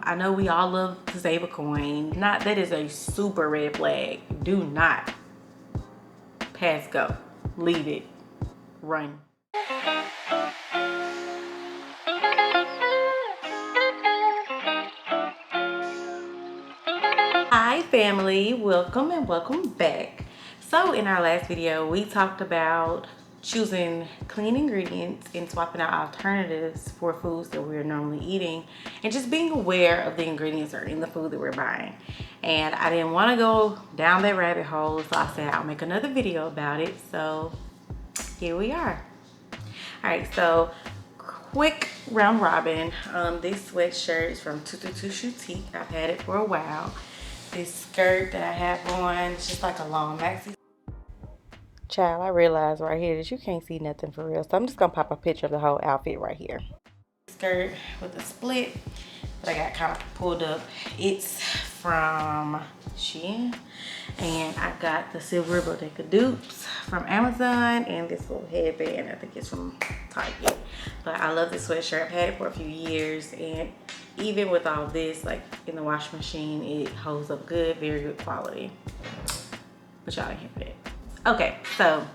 I know we all love to save a coin. That is a super red flag. Do not pass go. Leave it. Run. Hi family, welcome and welcome back. So in our last video, we talked about choosing clean ingredients and swapping out alternatives for foods that we're normally eating, and just being aware of the ingredients that are in the food that we're buying. And I didn't want to go down that rabbit hole, so I said I'll make another video about it. So here we are. All right, so quick round robin. This sweatshirt is from 222 Boutique. I've had it for a while. This skirt that I have on, it's just like a long maxi. Child, I realize right here that you can't see nothing for real, so I'm just gonna pop a picture of the whole outfit right here. Skirt with a split that I got kind of pulled up. It's from Shein, and I got the silver bodega dupes from Amazon, and this little headband, I think it's from Target. But I love this sweatshirt. I've had it for a few years, and even with all this, like in the washing machine, it holds up good, very good quality. But y'all ain't here for that. Okay, so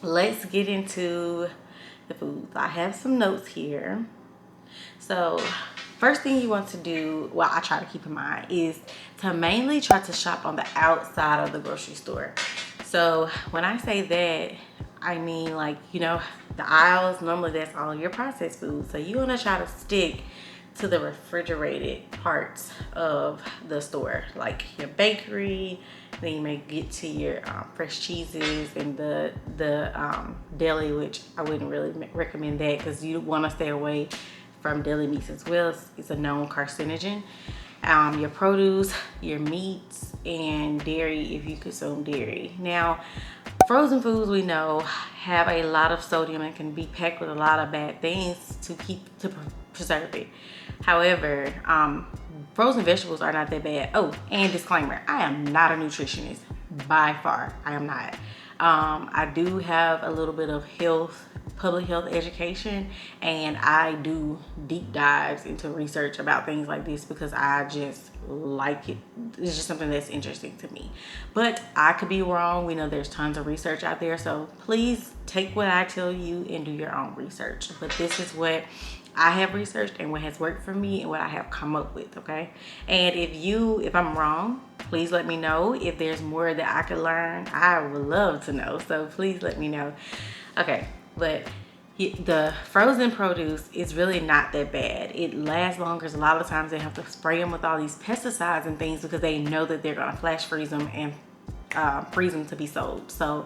let's get into the foods. I have some notes here. So first thing you want to do, well, I try to keep in mind, is to mainly try to shop on the outside of the grocery store. So when I say that, I mean, like, you know, the aisles, normally that's all your processed food. So you want to try to stick to the refrigerated parts of the store, like your bakery. Then you may get to your fresh cheeses and the deli, which I wouldn't really recommend that, because you want to stay away from deli meats as well. It's a known carcinogen. Your produce, your meats, and dairy if you consume dairy. Now, frozen foods, we know, have a lot of sodium and can be packed with a lot of bad things to preserve it. However, frozen vegetables are not that bad. Oh, and disclaimer, I am not a nutritionist. By far, I am not. I do have a little bit of public health education, and I do deep dives into research about things like this because I just like it. It's just something that's interesting to me. But I could be wrong. We know there's tons of research out there, so please take what I tell you and do your own research. But this is what I have researched and what has worked for me and what I have come up with, okay? And if I'm wrong, please let me know. If there's more that I could learn, I would love to know. So please let me know. Okay, but the frozen produce is really not that bad. It lasts longer. A lot of times they have to spray them with all these pesticides and things because they know that they're gonna flash freeze them and freeze them to be sold. So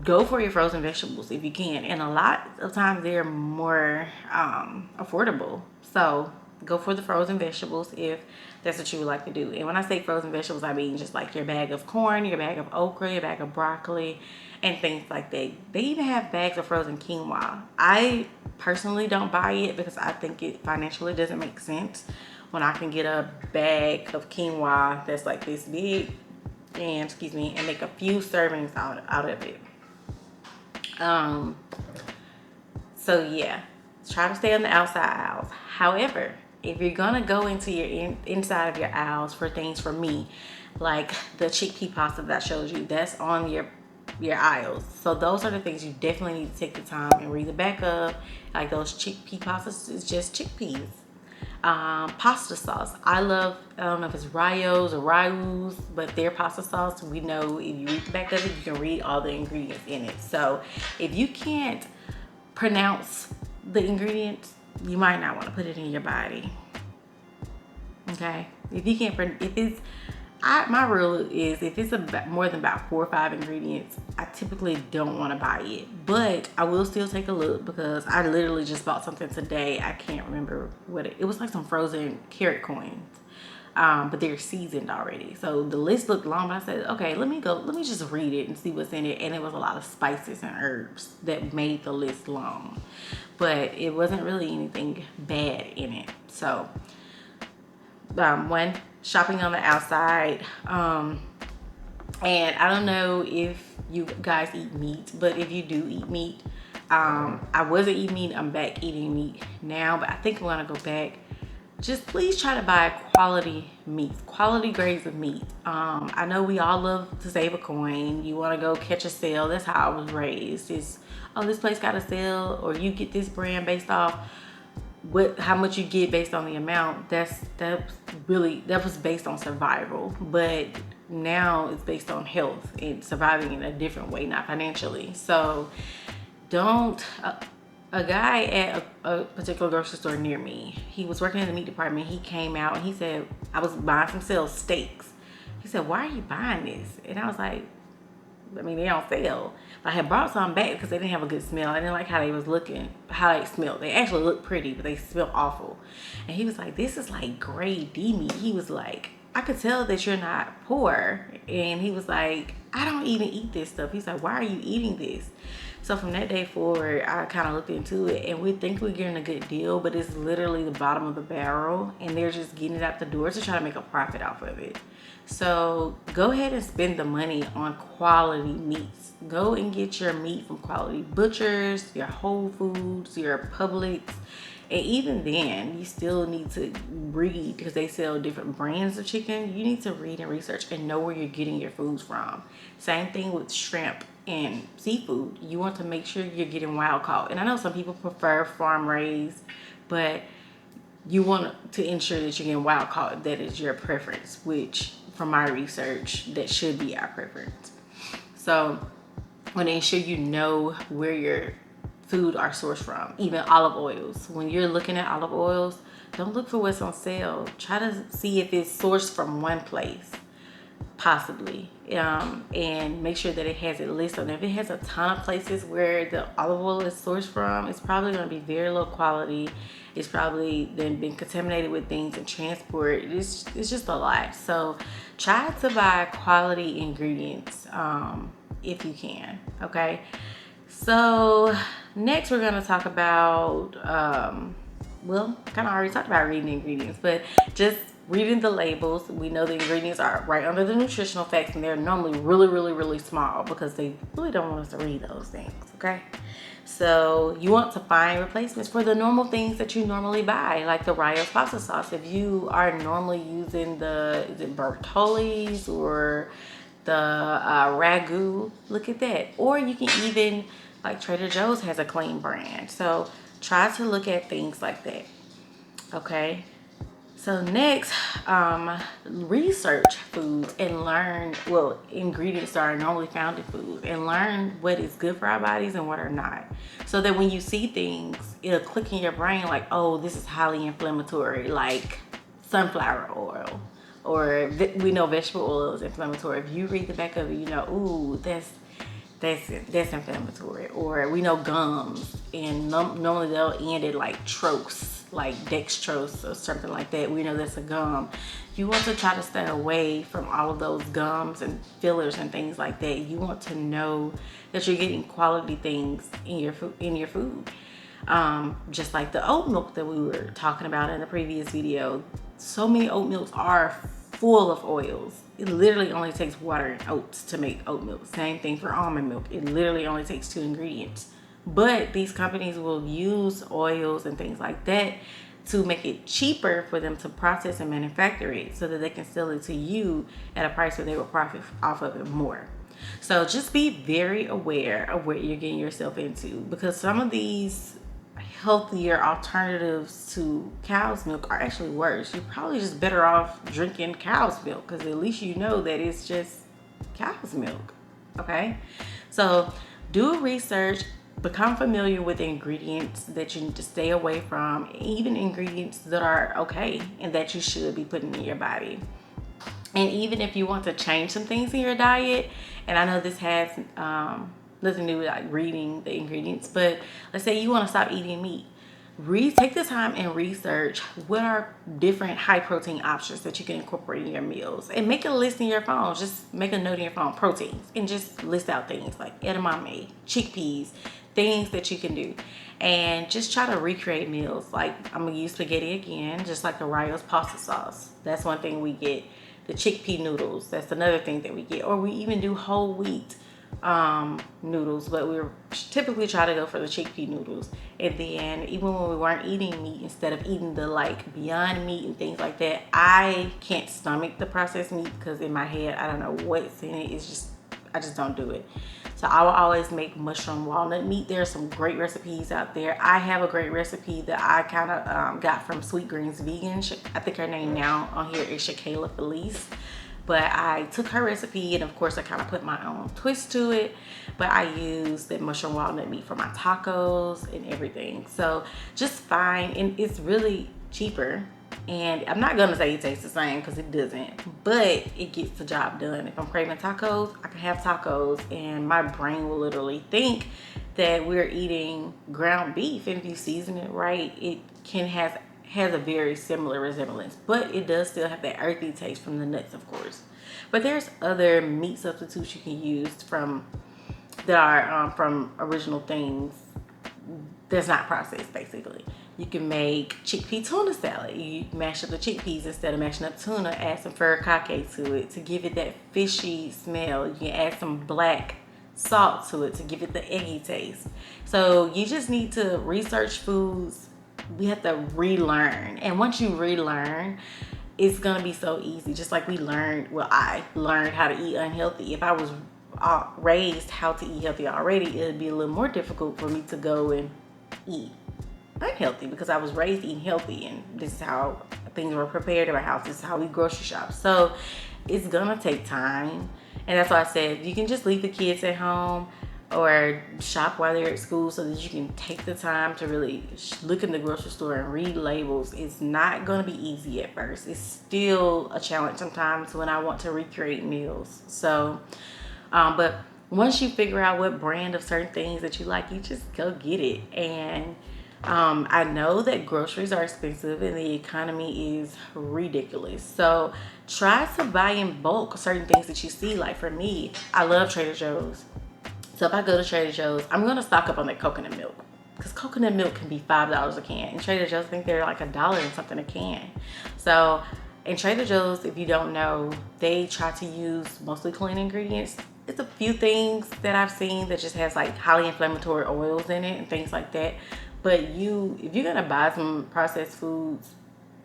go for your frozen vegetables if you can, and a lot of times they're more affordable. So go for the frozen vegetables if that's what you would like to do. And when I say frozen vegetables, I mean just like your bag of corn, your bag of okra, your bag of broccoli, and things like that. They even have bags of frozen quinoa. I personally don't buy it because I think it financially doesn't make sense when I can get a bag of quinoa that's like this big and make a few servings out of it. So yeah, try to stay on the outside aisles. However, if you're gonna go into your inside of your aisles for things, for me, like the chickpea pasta that I showed you, that's on your aisles. So those are the things you definitely need to take the time and read the back of. Like those chickpea pastas is just chickpeas. Pasta sauce. I don't know if it's Rayos or Ryus, but their pasta sauce, we know if you read the back of it, you can read all the ingredients in it. So if you can't pronounce the ingredients, you might not want to put it in your body. Okay? My rule is if it's more than about 4 or 5 ingredients, I typically don't want to buy it. But I will still take a look because I literally just bought something today. I can't remember what it was, like some frozen carrot coins. But they're seasoned already. So the list looked long, but I said, okay, let me just read it and see what's in it. And it was a lot of spices and herbs that made the list long. But it wasn't really anything bad in it. So one, shopping on the outside, and I don't know if you guys eat meat, but if you do eat meat, I wasn't eating meat, I'm back eating meat now, but I think I'm gonna go back just please try to buy quality meats, quality grades of meat. I know we all love to save a coin. You want to go catch a sale. That's how I was raised. Is, oh, this place got a sale, or you get this brand based off how much you get based on the amount. That was based on survival, but now it's based on health and surviving in a different way, not financially. So don't. A guy at a particular grocery store near me, he was working in the meat department. He came out and he said, I was buying some sale steaks. He said, why are you buying this? And I was like, I mean, they don't sell. But I had brought some back because they didn't have a good smell. I didn't like how they was looking, how they smelled. They actually looked pretty, but they smelled awful. And he was like, this is like grade D meat. He was like, I could tell that you're not poor. And he was like, I don't even eat this stuff. He's like, why are you eating this? So from that day forward, I kind of looked into it, and we think we're getting a good deal, but it's literally the bottom of the barrel, and they're just getting it out the door to try to make a profit off of it. So go ahead and spend the money on quality meats. Go and get your meat from quality butchers, your Whole Foods, your Publix. And even then, you still need to read, because they sell different brands of chicken. You need to read and research and know where you're getting your foods from. Same thing with shrimp and seafood. You want to make sure you're getting wild caught. And I know some people prefer farm raised, but you want to ensure that you're getting wild caught if that is your preference, which from my research, that should be our preference. So I want to ensure you know where your food are sourced from. Even olive oils. When you're looking at olive oils, don't look for what's on sale. Try to see if it's sourced from one place, possibly, and make sure that it has it listed on it. If it has a ton of places where the olive oil is sourced from, it's probably going to be very low quality. It's probably then been contaminated with things and transport. It's just a lot. So try to buy quality ingredients if you can. Okay. So next we're going to talk about, well, kind of already talked about reading the ingredients, but just reading the labels. We know the ingredients are right under the nutritional facts, and they're normally really, really, really small because they really don't want us to read those things, okay? So you want to find replacements for the normal things that you normally buy, like the Rayo's pasta sauce. If you are normally using is it Bertolli's or the Ragu, look at that. Or you can even, like Trader Joe's has a clean brand. So try to look at things like that, okay? So next, research foods and learn, well, ingredients that are normally found in food, and learn what is good for our bodies and what are not. So that when you see things, it'll click in your brain like, oh, this is highly inflammatory, like sunflower oil. Or we know vegetable oil is inflammatory. If you read the back of it, you know, ooh, that's inflammatory. Or we know gums, and normally they'll end it like trose, like dextrose or something like that. We know that's a gum. You want to try to stay away from all of those gums and fillers and things like that. You want to know that you're getting quality things in your food. Just like the oat milk that we were talking about in the previous video. So many oat milks are full of oils. It literally only takes water and oats to make oat milk. Same thing for almond milk. It literally only takes 2 ingredients. But these companies will use oils and things like that to make it cheaper for them to process and manufacture it, so that they can sell it to you at a price where they will profit off of it more. So just be very aware of what you're getting yourself into, because some of these healthier alternatives to cow's milk are actually worse. You're probably just better off drinking cow's milk, because at least you know that it's just cow's milk. Okay, so do research, become familiar with the ingredients that you need to stay away from, even ingredients that are okay and that you should be putting in your body. And even if you want to change some things in your diet, and I know this has nothing to do with like reading the ingredients, but let's say you want to stop eating meat. Take the time and research what are different high protein options that you can incorporate in your meals, and make a list in your phone. Just make a note in your phone, proteins, and just list out things like edamame, chickpeas, things that you can do, and just try to recreate meals. Like I'm gonna use spaghetti again, just like the Rayo's pasta sauce. That's one thing we get. The chickpea noodles, that's another thing that we get. Or we even do whole wheat noodles, but we typically try to go for the chickpea noodles. And then even when we weren't eating meat, instead of eating the like Beyond Meat and things like that, I can't stomach the processed meat because in my head I don't know what's in it. It's just, I just don't do it. So I will always make mushroom walnut meat. There are some great recipes out there. I have a great recipe that I kind of got from Sweet Greens Vegan. I think her name now on here is Shakayla Felice. But I took her recipe and of course I kind of put my own twist to it. But I used the mushroom walnut meat for my tacos and everything. So just fine, and it's really cheaper. And I'm not gonna say it tastes the same because it doesn't, but it gets the job done. If I'm craving tacos, I can have tacos and my brain will literally think that we're eating ground beef. And if you season it right, it has a very similar resemblance, but it does still have that earthy taste from the nuts, of course. But there's other meat substitutes you can use that are from original things that's not processed. Basically, you can make chickpea tuna salad. You mash up the chickpeas instead of mashing up tuna, add some furikake to it to give it that fishy smell. You can add some black salt to it to give it the eggy taste. So you just need to research foods. We have to relearn, and once you relearn, it's gonna be so easy. Just like I learned how to eat unhealthy. If I was raised how to eat healthy already, it'd be a little more difficult for me to go and eat unhealthy because I was raised eating healthy, and this is how things were prepared in my house. This is how we grocery shop. So it's gonna take time, and that's why I said you can just leave the kids at home or shop while they're at school so that you can take the time to really look in the grocery store and read labels. It's not going to be easy at first. It's still a challenge sometimes when I want to recreate meals. So, but once you figure out what brand of certain things that you like, you just go get it. And I know that groceries are expensive and the economy is ridiculous. So try to buy in bulk certain things that you see. Like for me, I love Trader Joe's. So if I go to Trader Joe's, I'm gonna stock up on that coconut milk because coconut milk can be $5 a can. And Trader Joe's, I think they're like $1 and something a can. So in Trader Joe's, if you don't know, they try to use mostly clean ingredients. It's a few things that I've seen that just has like highly inflammatory oils in it and things like that. But if you're gonna buy some processed foods,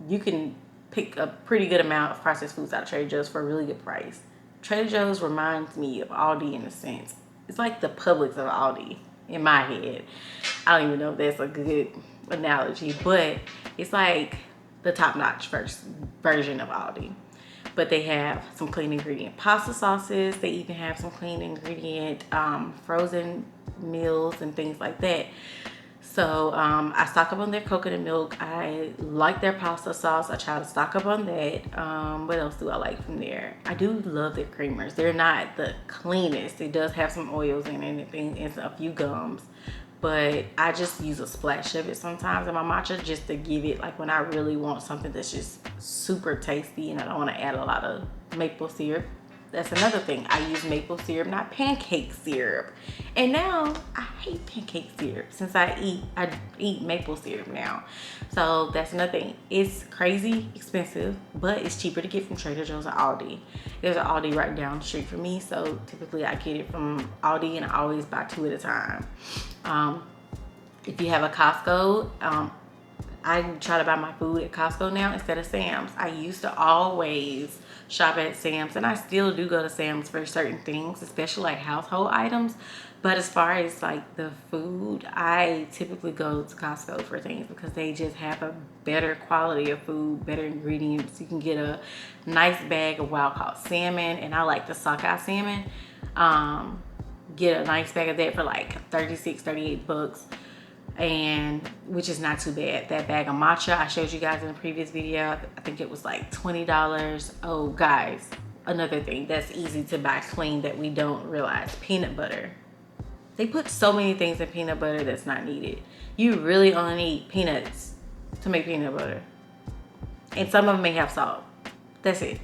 you can pick a pretty good amount of processed foods out of Trader Joe's for a really good price. Trader Joe's reminds me of Aldi in a sense. It's like the Publix of Aldi in my head. I don't even know if that's a good analogy, but it's like the top-notch version of Aldi. But they have some clean ingredient pasta sauces. They even have some clean ingredient frozen meals and things like that. So I stock up on their coconut milk. I like their pasta sauce. I try to stock up on that. What else do I like from there? I do love their creamers. They're not the cleanest. It does have some oils in it and a few gums. But I just use a splash of it sometimes in my matcha just to give it, like when I really want something that's just super tasty and I don't want to add a lot of maple syrup. That's another thing. I use maple syrup, not pancake syrup. And now I hate pancake syrup since I eat maple syrup now. So that's another thing. It's crazy expensive, but it's cheaper to get from Trader Joe's or Aldi. There's an Aldi right down the street from me, so typically I get it from Aldi and I always buy 2 at a time. If you have a Costco, I try to buy my food at Costco now instead of Sam's. I used to always shop at Sam's, and I still do go to Sam's for certain things, especially like household items. But as far as like the food, I typically go to Costco for things because they just have a better quality of food, better ingredients. You can get a nice bag of wild caught salmon, and I like the sockeye salmon. Get a nice bag of that for like 36, 38 bucks. And which is not too bad. That bag of matcha I showed you guys in the previous video, I think it was like $20. Oh guys, another thing that's easy to buy clean that we don't realize: peanut butter. They put so many things in peanut butter that's not needed. You really only need peanuts to make peanut butter, and some of them may have salt. That's it.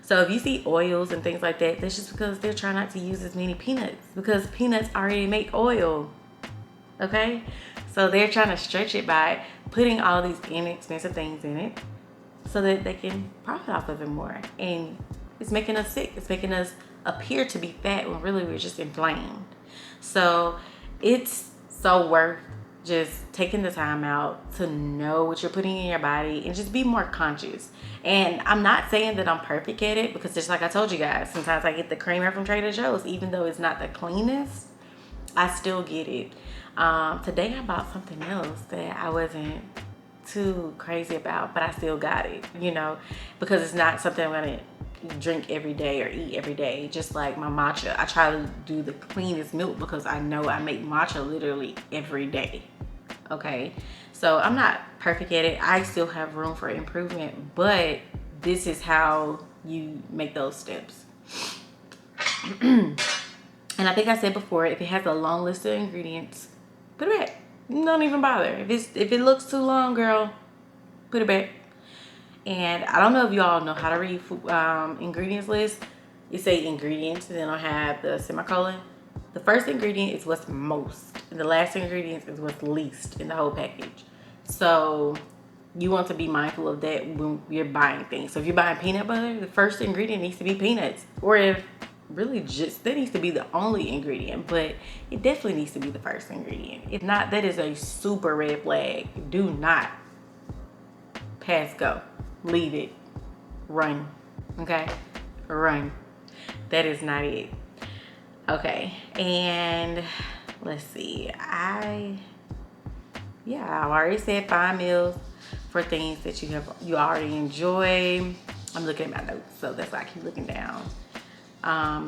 So if you see oils and things like that, that's just because they're trying not to use as many peanuts, because peanuts already make oil. Okay, so they're trying to stretch it by putting all these inexpensive things in it so that they can profit off of it more, and it's making us sick. It's making us appear to be fat when really we're just inflamed. So it's so worth just taking the time out to know what you're putting in your body and just be more conscious. And I'm not saying that I'm perfect at it, because just like I told you guys, sometimes I get the creamer from Trader Joe's, even though it's not the cleanest, I still get it. Today I bought something else that I wasn't too crazy about, but I still got it, you know, because it's not something I'm gonna drink every day or eat every day. Just like my matcha, I try to do the cleanest milk because I know I make matcha literally every day. Okay, so I'm not perfect at it. I still have room for improvement, but this is how you make those steps. And I think I said before, if it has a long list of ingredients, put it back. Don't even bother. If it looks too long, girl, put it back. And I don't know if y'all know how to read ingredients list. You say ingredients, and then I'll have the semicolon. The first ingredient is what's most, and the last ingredient is what's least in the whole package. So you want to be mindful of that when you're buying things. So if you're buying peanut butter, the first ingredient needs to be peanuts. Or if really just, that needs to be the only ingredient, but it definitely needs to be the first ingredient. If not, that is a super red flag. Do not pass go. Leave it. Run. Okay? Run. That is not it. Okay, and let's see. I've already said 5 meals for things that you already enjoy. I'm looking at my notes, so that's why I keep looking down.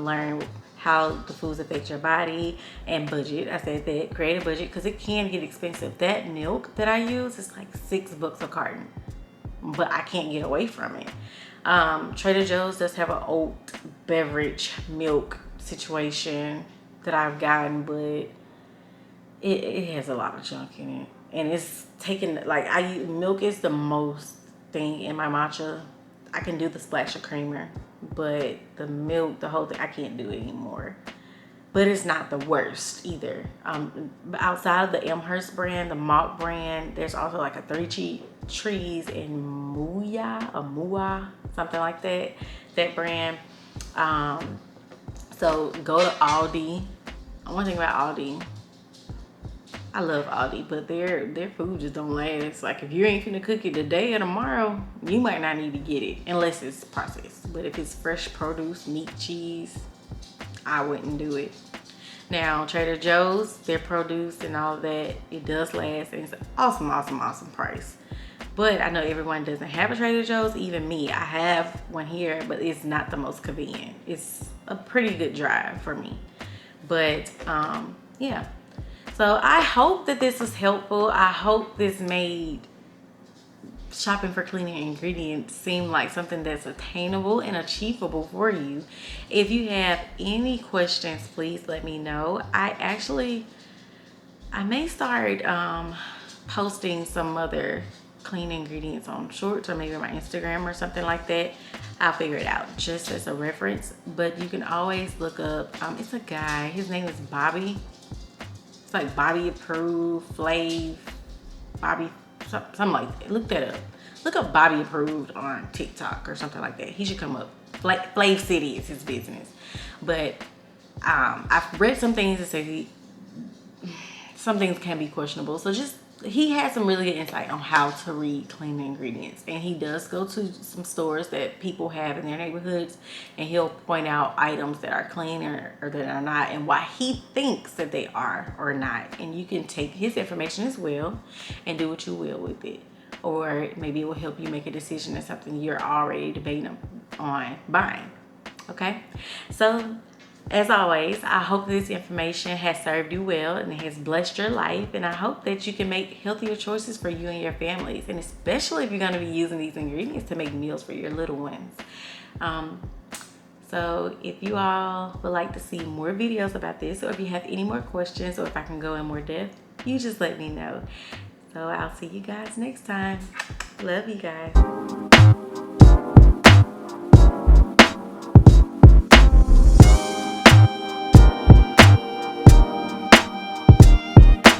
Learn how the foods affect your body, and budget. I said that. Create a budget, because it can get expensive. That milk that I use is like $6 a carton, but I can't get away from it. Trader Joe's does have an oat beverage milk situation that I've gotten, but it has a lot of junk in it, and it's taken, like, milk is the most thing in my matcha. I can do the splash of creamer, but the milk, the whole thing, I can't do it anymore. But it's not the worst either. Outside of the Elmhurst brand, the malt brand, there's also like a 3 Trees and Mua, something like that. That brand. So go to Aldi. One thing about Aldi, I love Aldi, but their food just don't last. Like, if you ain't finna cook it today or tomorrow, you might not need to get it unless it's processed. But if it's fresh produce, meat, cheese, I wouldn't do it. Now, Trader Joe's, their produce and all of that, it does last, and it's an awesome price. But I know everyone doesn't have a Trader Joe's, even me. I have one here, but it's not the most convenient. It's a pretty good drive for me. But yeah. So I hope that this was helpful. I hope this made shopping for cleaning ingredients seem like something that's attainable and achievable for you. If you have any questions, please let me know. I may start posting some other clean ingredients on shorts, or maybe my Instagram or something like that. I'll figure it out just as a reference. But you can always look up, it's a guy, his name is Bobby. It's like Bobby Approved, Flav, Bobby, something like that. Look that up. Look up Bobby Approved on TikTok or something like that. He should come up. Flav City is his business. But I've read some things that say some things can be questionable. So he has some really good insight on how to read clean ingredients. And he does go to some stores that people have in their neighborhoods, and he'll point out items that are clean or that are not, and why he thinks that they are or not. And you can take his information as well and do what you will with it. Or maybe it will help you make a decision on something you're already debating on buying. Okay? So, as always, I hope this information has served you well and it has blessed your life. And I hope that you can make healthier choices for you and your families. And especially if you're going to be using these ingredients to make meals for your little ones. So if you all would like to see more videos about this, or if you have any more questions, or if I can go in more depth, you just let me know. So I'll see you guys next time. Love you guys.